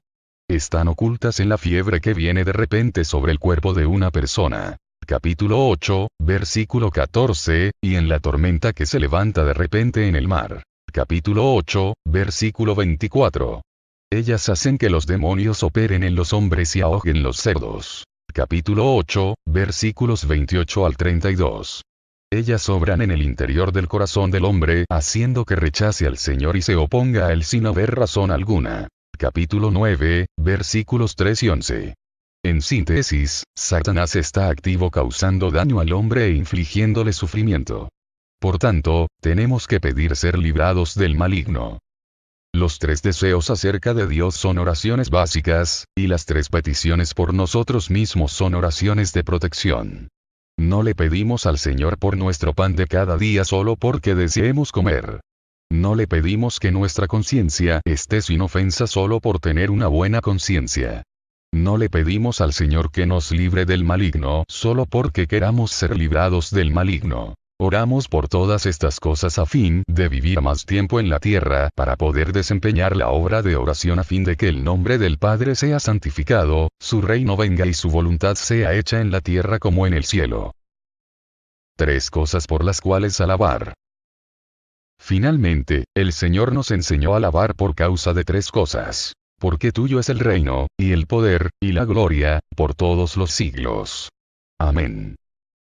Están ocultas en la fiebre que viene de repente sobre el cuerpo de una persona. Capítulo 8, versículo 14, y en la tormenta que se levanta de repente en el mar. Capítulo 8, versículo 24. Ellas hacen que los demonios operen en los hombres y ahoguen los cerdos. Capítulo 8, versículos 28 al 32. Ellas obran en el interior del corazón del hombre, haciendo que rechace al Señor y se oponga a él sin haber razón alguna. Capítulo 9, versículos 3 y 11. En síntesis, Satanás está activo causando daño al hombre e infligiéndole sufrimiento. Por tanto, tenemos que pedir ser librados del maligno. Los 3 deseos acerca de Dios son oraciones básicas, y las 3 peticiones por nosotros mismos son oraciones de protección. No le pedimos al Señor por nuestro pan de cada día solo porque deseemos comer. No le pedimos que nuestra conciencia esté sin ofensa solo por tener una buena conciencia. No le pedimos al Señor que nos libre del maligno solo porque queramos ser librados del maligno. Oramos por todas estas cosas a fin de vivir más tiempo en la tierra para poder desempeñar la obra de oración a fin de que el nombre del Padre sea santificado, su reino venga y su voluntad sea hecha en la tierra como en el cielo. 3 cosas por las cuales alabar. Finalmente, el Señor nos enseñó a alabar por causa de 3 cosas. Porque tuyo es el reino, y el poder, y la gloria, por todos los siglos. Amén.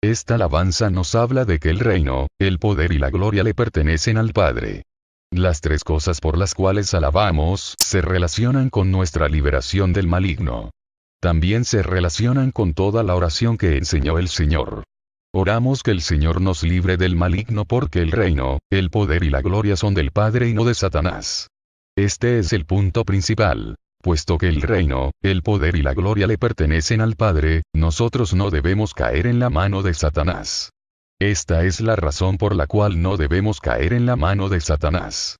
Esta alabanza nos habla de que el reino, el poder y la gloria le pertenecen al Padre. Las 3 cosas por las cuales alabamos se relacionan con nuestra liberación del maligno. También se relacionan con toda la oración que enseñó el Señor. Oramos que el Señor nos libre del maligno porque el reino, el poder y la gloria son del Padre y no de Satanás. Este es el punto principal. Puesto que el reino, el poder y la gloria le pertenecen al Padre, nosotros no debemos caer en la mano de Satanás. Esta es la razón por la cual no debemos caer en la mano de Satanás.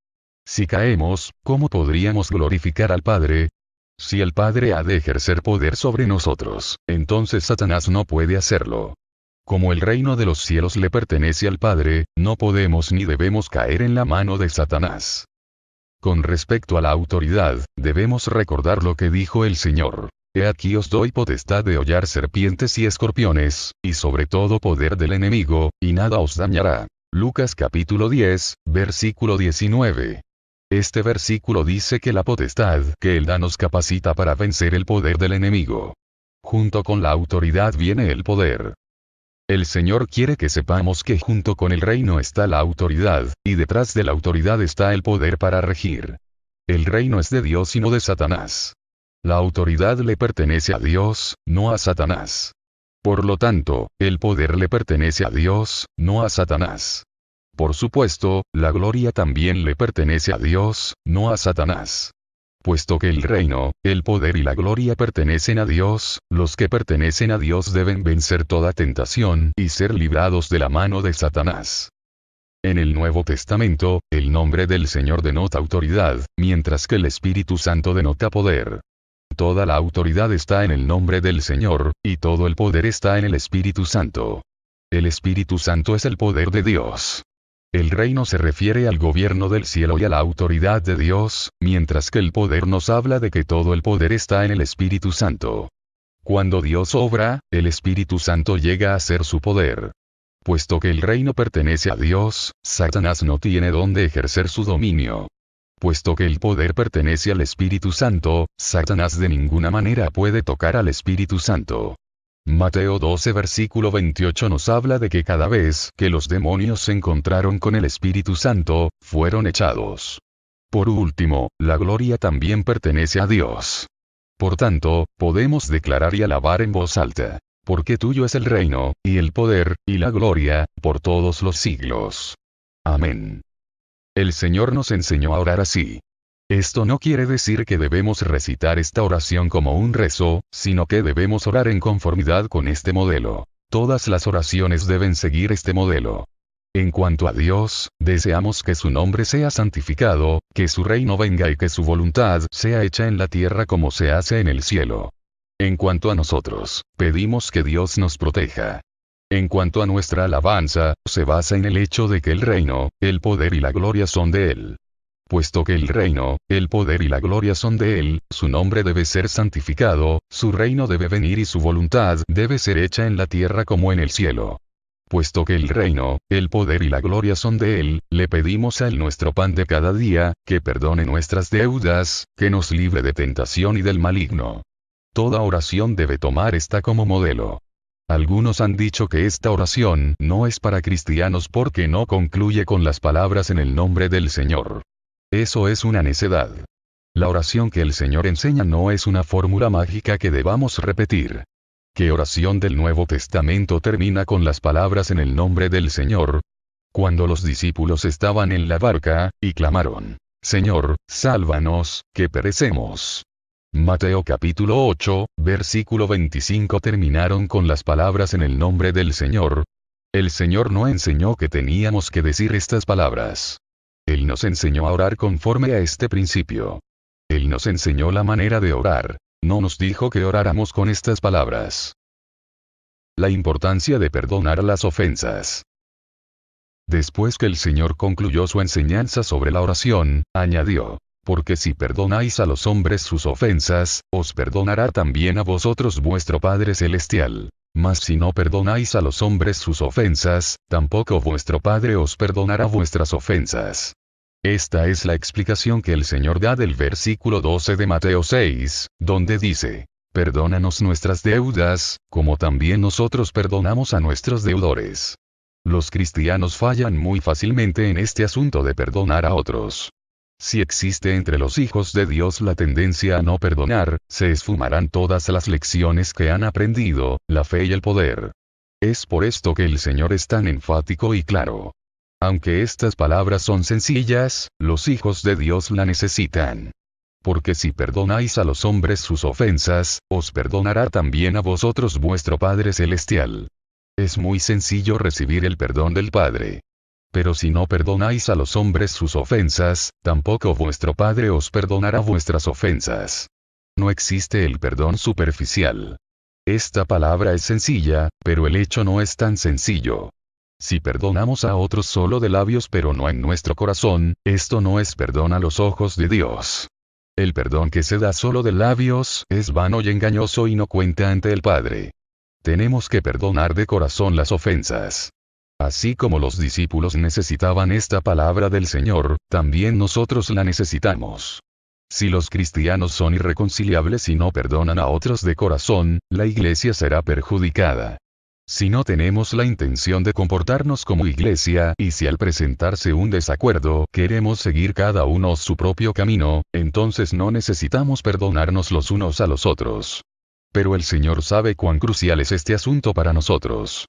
Si caemos, ¿cómo podríamos glorificar al Padre? Si el Padre ha de ejercer poder sobre nosotros, entonces Satanás no puede hacerlo. Como el reino de los cielos le pertenece al Padre, no podemos ni debemos caer en la mano de Satanás. Con respecto a la autoridad, debemos recordar lo que dijo el Señor. He aquí os doy potestad de hollar serpientes y escorpiones, y sobre todo poder del enemigo, y nada os dañará. Lucas capítulo 10, versículo 19. Este versículo dice que la potestad que Él da nos capacita para vencer el poder del enemigo. Junto con la autoridad viene el poder. El Señor quiere que sepamos que junto con el reino está la autoridad, y detrás de la autoridad está el poder para regir. El reino es de Dios y no de Satanás. La autoridad le pertenece a Dios, no a Satanás. Por lo tanto, el poder le pertenece a Dios, no a Satanás. Por supuesto, la gloria también le pertenece a Dios, no a Satanás. Puesto que el reino, el poder y la gloria pertenecen a Dios, los que pertenecen a Dios deben vencer toda tentación y ser librados de la mano de Satanás. En el Nuevo Testamento, el nombre del Señor denota autoridad, mientras que el Espíritu Santo denota poder. Toda la autoridad está en el nombre del Señor, y todo el poder está en el Espíritu Santo. El Espíritu Santo es el poder de Dios. El reino se refiere al gobierno del cielo y a la autoridad de Dios, mientras que el poder nos habla de que todo el poder está en el Espíritu Santo. Cuando Dios obra, el Espíritu Santo llega a ser su poder. Puesto que el reino pertenece a Dios, Satanás no tiene dónde ejercer su dominio. Puesto que el poder pertenece al Espíritu Santo, Satanás de ninguna manera puede tocar al Espíritu Santo. Mateo 12 versículo 28 nos habla de que cada vez que los demonios se encontraron con el Espíritu Santo, fueron echados. Por último, la gloria también pertenece a Dios. Por tanto, podemos declarar y alabar en voz alta. Porque tuyo es el reino, y el poder, y la gloria, por todos los siglos. Amén. El Señor nos enseñó a orar así. Esto no quiere decir que debemos recitar esta oración como un rezo, sino que debemos orar en conformidad con este modelo. Todas las oraciones deben seguir este modelo. En cuanto a Dios, deseamos que su nombre sea santificado, que su reino venga y que su voluntad sea hecha en la tierra como se hace en el cielo. En cuanto a nosotros, pedimos que Dios nos proteja. En cuanto a nuestra alabanza, se basa en el hecho de que el reino, el poder y la gloria son de Él. Puesto que el reino, el poder y la gloria son de Él, su nombre debe ser santificado, su reino debe venir y su voluntad debe ser hecha en la tierra como en el cielo. Puesto que el reino, el poder y la gloria son de Él, le pedimos a Él nuestro pan de cada día, que perdone nuestras deudas, que nos libre de tentación y del maligno. Toda oración debe tomar esta como modelo. Algunos han dicho que esta oración no es para cristianos porque no concluye con las palabras en el nombre del Señor. Eso es una necedad. La oración que el Señor enseña no es una fórmula mágica que debamos repetir. ¿Qué oración del Nuevo Testamento termina con las palabras en el nombre del Señor? Cuando los discípulos estaban en la barca, y clamaron, Señor, sálvanos, que perecemos. Mateo capítulo 8, versículo 25 terminaron con las palabras en el nombre del Señor. El Señor no enseñó que teníamos que decir estas palabras. Él nos enseñó a orar conforme a este principio. Él nos enseñó la manera de orar. No nos dijo que oráramos con estas palabras. La importancia de perdonar las ofensas. Después que el Señor concluyó su enseñanza sobre la oración, añadió, porque si perdonáis a los hombres sus ofensas, os perdonará también a vosotros vuestro Padre Celestial. Mas si no perdonáis a los hombres sus ofensas, tampoco vuestro Padre os perdonará vuestras ofensas. Esta es la explicación que el Señor da del versículo 12 de Mateo 6, donde dice, perdónanos nuestras deudas, como también nosotros perdonamos a nuestros deudores. Los cristianos fallan muy fácilmente en este asunto de perdonar a otros. Si existe entre los hijos de Dios la tendencia a no perdonar, se esfumarán todas las lecciones que han aprendido, la fe y el poder. Es por esto que el Señor es tan enfático y claro. Aunque estas palabras son sencillas, los hijos de Dios la necesitan. Porque si perdonáis a los hombres sus ofensas, os perdonará también a vosotros vuestro Padre Celestial. Es muy sencillo recibir el perdón del Padre. Pero si no perdonáis a los hombres sus ofensas, tampoco vuestro Padre os perdonará vuestras ofensas. No existe el perdón superficial. Esta palabra es sencilla, pero el hecho no es tan sencillo. Si perdonamos a otros solo de labios pero no en nuestro corazón, esto no es perdón a los ojos de Dios. El perdón que se da solo de labios es vano y engañoso y no cuenta ante el Padre. Tenemos que perdonar de corazón las ofensas. Así como los discípulos necesitaban esta palabra del Señor, también nosotros la necesitamos. Si los cristianos son irreconciliables y no perdonan a otros de corazón, la iglesia será perjudicada. Si no tenemos la intención de comportarnos como iglesia, y si al presentarse un desacuerdo, queremos seguir cada uno su propio camino, entonces no necesitamos perdonarnos los unos a los otros. Pero el Señor sabe cuán crucial es este asunto para nosotros.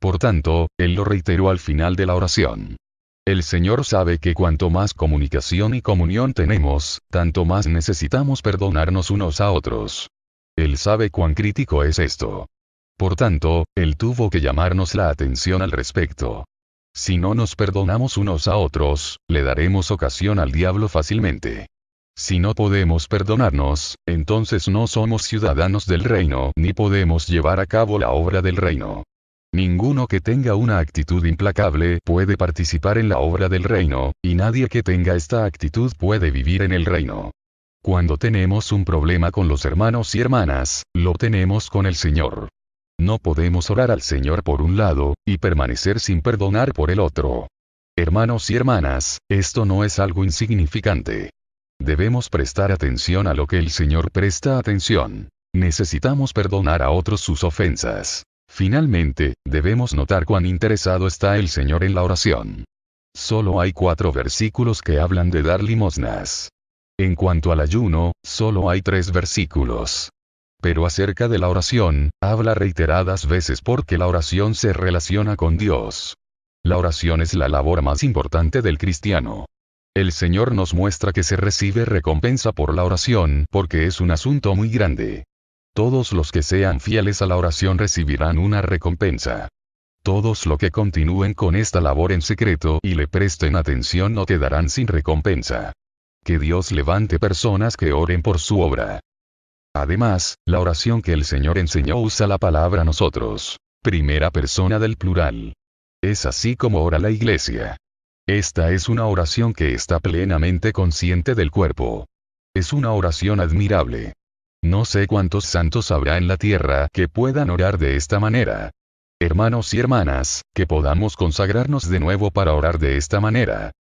Por tanto, Él lo reiteró al final de la oración. El Señor sabe que cuanto más comunicación y comunión tenemos, tanto más necesitamos perdonarnos unos a otros. Él sabe cuán crítico es esto. Por tanto, Él tuvo que llamarnos la atención al respecto. Si no nos perdonamos unos a otros, le daremos ocasión al diablo fácilmente. Si no podemos perdonarnos, entonces no somos ciudadanos del reino ni podemos llevar a cabo la obra del reino. Ninguno que tenga una actitud implacable puede participar en la obra del reino, y nadie que tenga esta actitud puede vivir en el reino. Cuando tenemos un problema con los hermanos y hermanas, lo tenemos con el Señor. No podemos orar al Señor por un lado, y permanecer sin perdonar por el otro. Hermanos y hermanas, esto no es algo insignificante. Debemos prestar atención a lo que el Señor presta atención. Necesitamos perdonar a otros sus ofensas. Finalmente, debemos notar cuán interesado está el Señor en la oración. Solo hay 4 versículos que hablan de dar limosnas. En cuanto al ayuno, solo hay 3 versículos. Pero acerca de la oración, habla reiteradas veces porque la oración se relaciona con Dios. La oración es la labor más importante del cristiano. El Señor nos muestra que se recibe recompensa por la oración porque es un asunto muy grande. Todos los que sean fieles a la oración recibirán una recompensa. Todos los que continúen con esta labor en secreto y le presten atención no quedarán sin recompensa. Que Dios levante personas que oren por su obra. Además, la oración que el Señor enseñó usa la palabra nosotros, primera persona del plural. Es así como ora la Iglesia. Esta es una oración que está plenamente consciente del cuerpo. Es una oración admirable. No sé cuántos santos habrá en la tierra que puedan orar de esta manera. Hermanos y hermanas, que podamos consagrarnos de nuevo para orar de esta manera.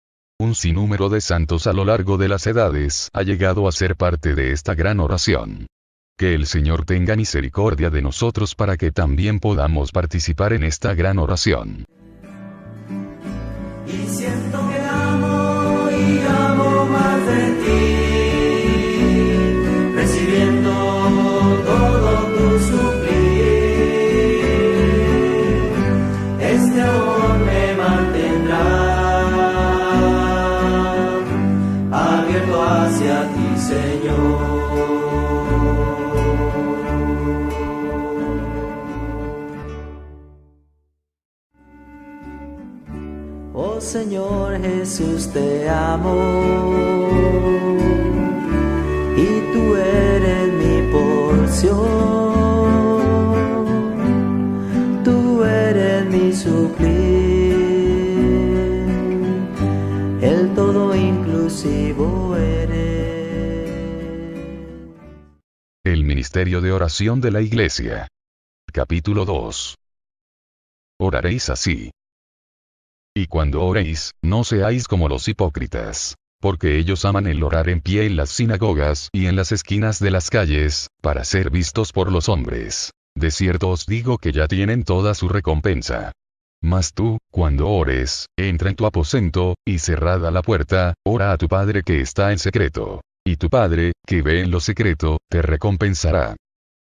Un sinnúmero de santos a lo largo de las edades ha llegado a ser parte de esta gran oración. Que el Señor tenga misericordia de nosotros para que también podamos participar en esta gran oración.
Y siento que amo y amo más de ti, recibiendo todo tu suplir. Este amor me mantendrá abierto hacia ti, Señor. Oh Señor Jesús, te amo, y tú eres mi porción, tú eres mi suplir, el todo inclusivo eres.
El ministerio de oración de la Iglesia. Capítulo 2. Oraréis así. Y cuando oréis, no seáis como los hipócritas, porque ellos aman el orar en pie en las sinagogas y en las esquinas de las calles, para ser vistos por los hombres. De cierto os digo que ya tienen toda su recompensa. Mas tú, cuando ores, entra en tu aposento, y cerrada la puerta, ora a tu Padre que está en secreto. Y tu Padre, que ve en lo secreto, te recompensará.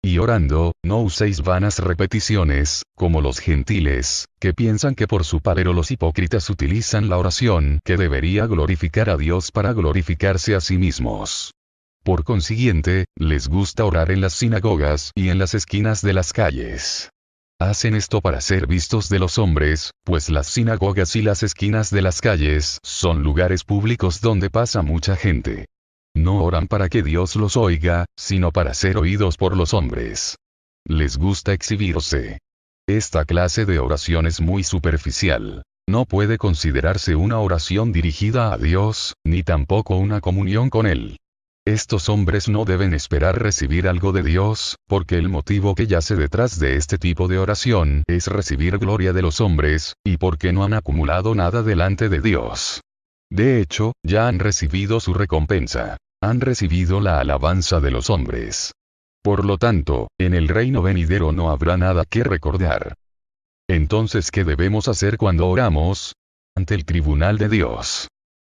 Y orando, no uséis vanas repeticiones, como los gentiles, que piensan que por su palabra los hipócritas utilizan la oración que debería glorificar a Dios para glorificarse a sí mismos. Por consiguiente, les gusta orar en las sinagogas y en las esquinas de las calles. Hacen esto para ser vistos de los hombres, pues las sinagogas y las esquinas de las calles son lugares públicos donde pasa mucha gente. No oran para que Dios los oiga, sino para ser oídos por los hombres. Les gusta exhibirse. Esta clase de oración es muy superficial. No puede considerarse una oración dirigida a Dios, ni tampoco una comunión con Él. Estos hombres no deben esperar recibir algo de Dios, porque el motivo que yace detrás de este tipo de oración es recibir gloria de los hombres, y porque no han acumulado nada delante de Dios. De hecho, ya han recibido su recompensa. Han recibido la alabanza de los hombres. Por lo tanto, en el reino venidero no habrá nada que recordar. Entonces, ¿qué debemos hacer cuando oramos? Ante el tribunal de Dios.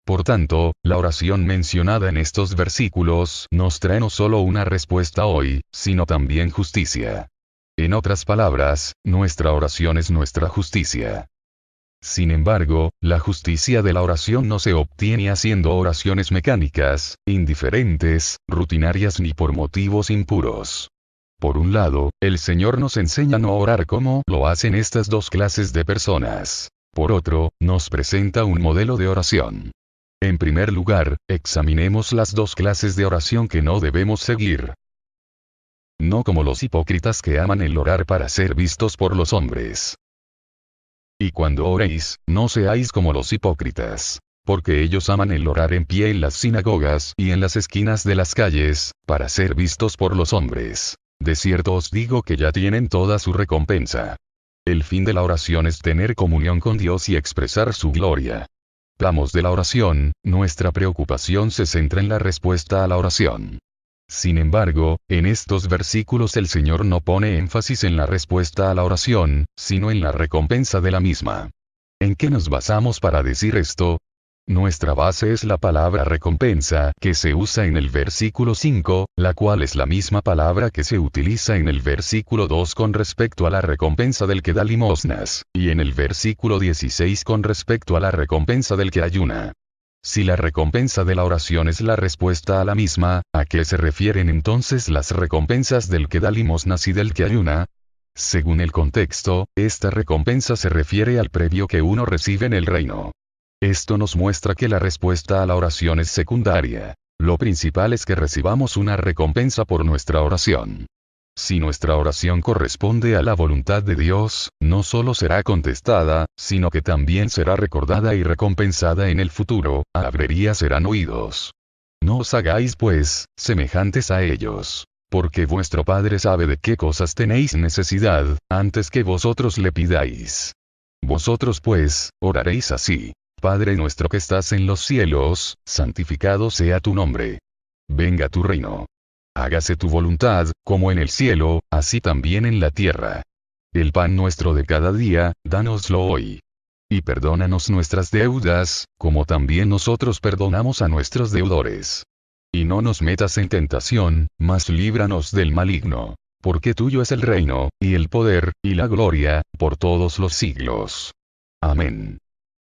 Por tanto, la oración mencionada en estos versículos nos trae no solo una respuesta hoy, sino también justicia. En otras palabras, nuestra oración es nuestra justicia. Sin embargo, la justicia de la oración no se obtiene haciendo oraciones mecánicas, indiferentes, rutinarias ni por motivos impuros. Por un lado, el Señor nos enseña a no orar como lo hacen estas dos clases de personas. Por otro, nos presenta un modelo de oración. En primer lugar, examinemos las dos clases de oración que no debemos seguir. No como los hipócritas que aman el orar para ser vistos por los hombres. Y cuando oréis, no seáis como los hipócritas, porque ellos aman el orar en pie en las sinagogas y en las esquinas de las calles, para ser vistos por los hombres. De cierto os digo que ya tienen toda su recompensa. El fin de la oración es tener comunión con Dios y expresar su gloria. Hablamos de la oración, nuestra preocupación se centra en la respuesta a la oración. Sin embargo, en estos versículos el Señor no pone énfasis en la respuesta a la oración, sino en la recompensa de la misma. ¿En qué nos basamos para decir esto? Nuestra base es la palabra recompensa que se usa en el versículo 5, la cual es la misma palabra que se utiliza en el versículo 2 con respecto a la recompensa del que da limosnas, y en el versículo 16 con respecto a la recompensa del que ayuna. Si la recompensa de la oración es la respuesta a la misma, ¿a qué se refieren entonces las recompensas del que da limosnas y del que ayuna? Según el contexto, esta recompensa se refiere al premio que uno recibe en el reino. Esto nos muestra que la respuesta a la oración es secundaria. Lo principal es que recibamos una recompensa por nuestra oración. Si nuestra oración corresponde a la voluntad de Dios, no solo será contestada, sino que también será recordada y recompensada en el futuro, habrería serán oídos. No os hagáis pues, semejantes a ellos. Porque vuestro Padre sabe de qué cosas tenéis necesidad, antes que vosotros le pidáis. Vosotros pues, oraréis así. Padre nuestro que estás en los cielos, santificado sea tu nombre. Venga tu reino. Hágase tu voluntad, como en el cielo, así también en la tierra. El pan nuestro de cada día, dánoslo hoy. Y perdónanos nuestras deudas, como también nosotros perdonamos a nuestros deudores. Y no nos metas en tentación, mas líbranos del maligno. Porque tuyo es el reino, y el poder, y la gloria, por todos los siglos. Amén.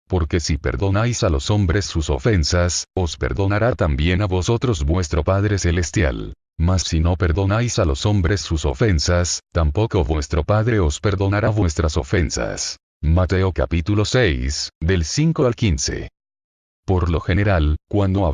Porque si perdonáis a los hombres sus ofensas, os perdonará también a vosotros vuestro Padre Celestial. Mas si no perdonáis a los hombres sus ofensas, tampoco vuestro Padre os perdonará vuestras ofensas. Mateo capítulo 6, del 5 al 15. Por lo general, cuando hablamos